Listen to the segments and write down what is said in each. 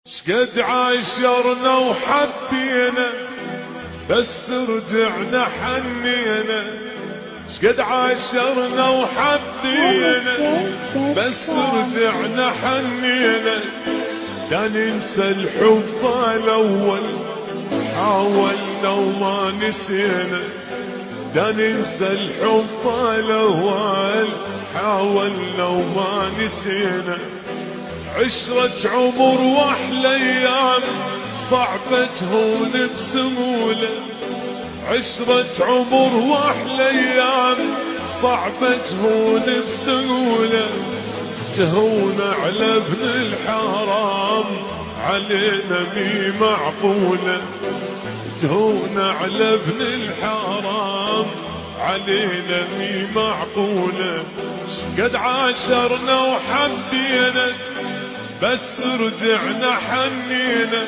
شقد عاشرنا وحبينا بس رجعنا حنينا. شقد عاشرنا وحبينا بس رجعنا حنينا. لا ننسى الحب الأول حاولنا وما نسينا. لا ننسى الحب الأول حاولنا وما نسينا. عشرة عمر واحلى ايام صعبة تهون بسهولة. عشرة عمر واحلى ايام صعبة تهون بسهولة. تهون على ابن الحرام علينا مي معقولة. تهون على ابن الحرام علينا مي معقولة. شقد عاشرنا وحبينا بس رجعنا حنينا.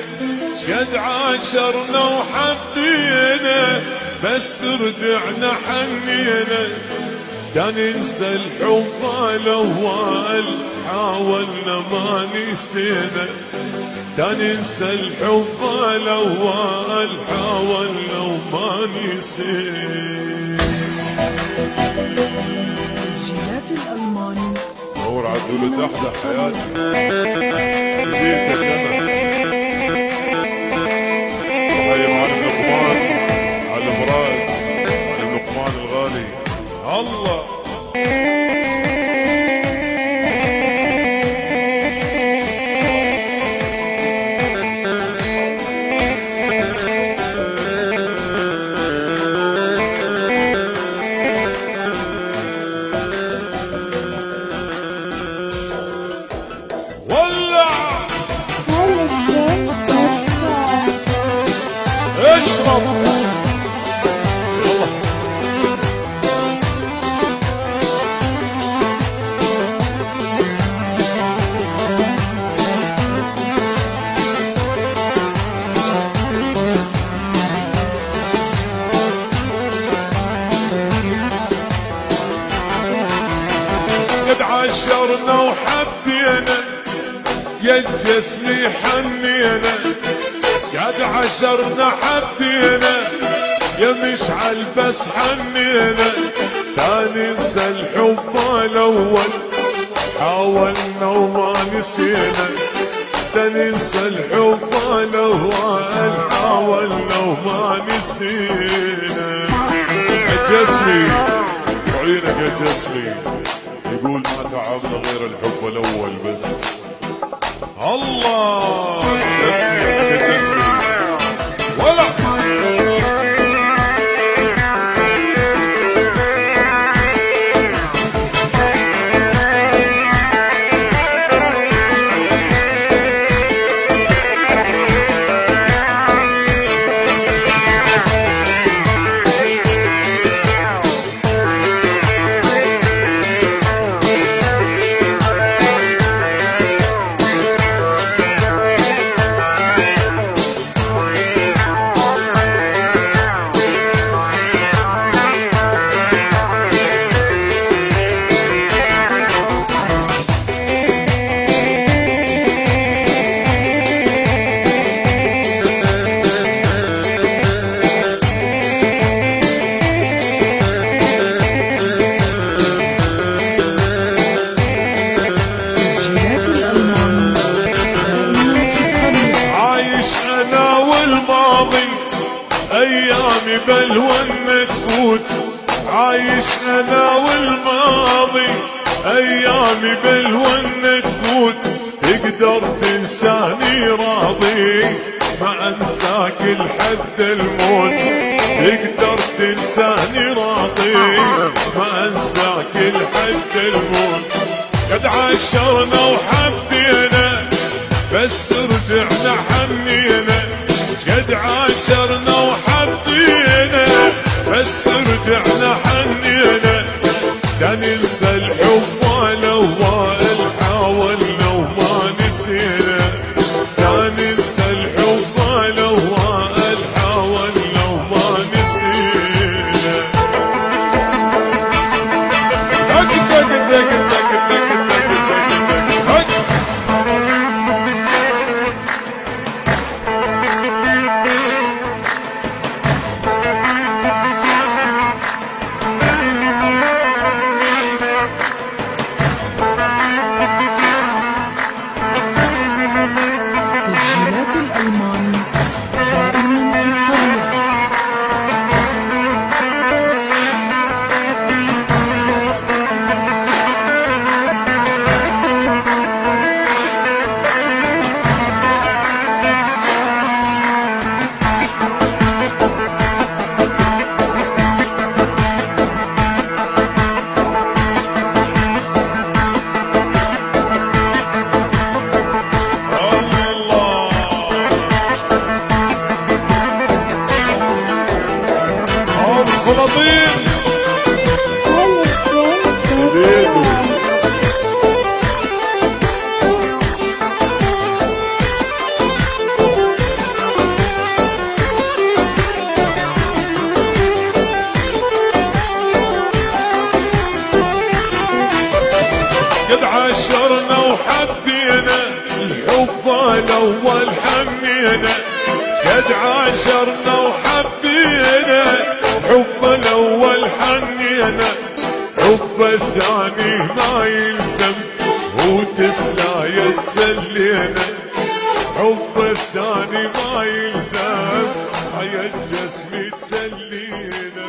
شقد عاشرنا وحبينا بس رجعنا حنينا. لا ننسى الحب الأول حاولنا ما نسينا. لا ننسى الحب الأول حاولنا وما نسينا. تسجيلات الألماني دور عدول تحت حياتي بديت كمان. هاي معلم لقمان على مراد معلم لقمان الغالي الله. قد عاشرنا وحبينا يا جسمي حنينا. قد عاشرنا حبينا يا مشعل بس حنينا. لا ننسى الحب الأول حاولنا وما نسينا. لا ننسى الحب الأول حاولنا وما نسينا. يا جسمي وعينك يا جسمي يقول ما تعبنا غير الحب الأول بس. الله جسمي يا جسمي ولا ايامي بلوى تفوت. عايش انا والماضي ايامي بلوى تفوت. تقدر تنساني راضي ما انساك لحد الموت. تقدر تنساني راضي ما انساك لحد الموت. قد عاشرنا وحبينا بس رجعنا حنينا. قد عاشرنا وحبينا بس رجعنا حنينا. لا ننسى الحب الأول حاولنا وما نسينا. لا ننسى الحب الأول حاولنا وما نسينا. فلاطين ايديكم. قد عاشرنا وحبينا الحب الاول حنينا، قد عاشرنا وحبينا حب الاول حنينا، حب الثاني ما يلزم وتسلا يسلينا، حب الثاني ما يلزم حياة جسمي تسلينا.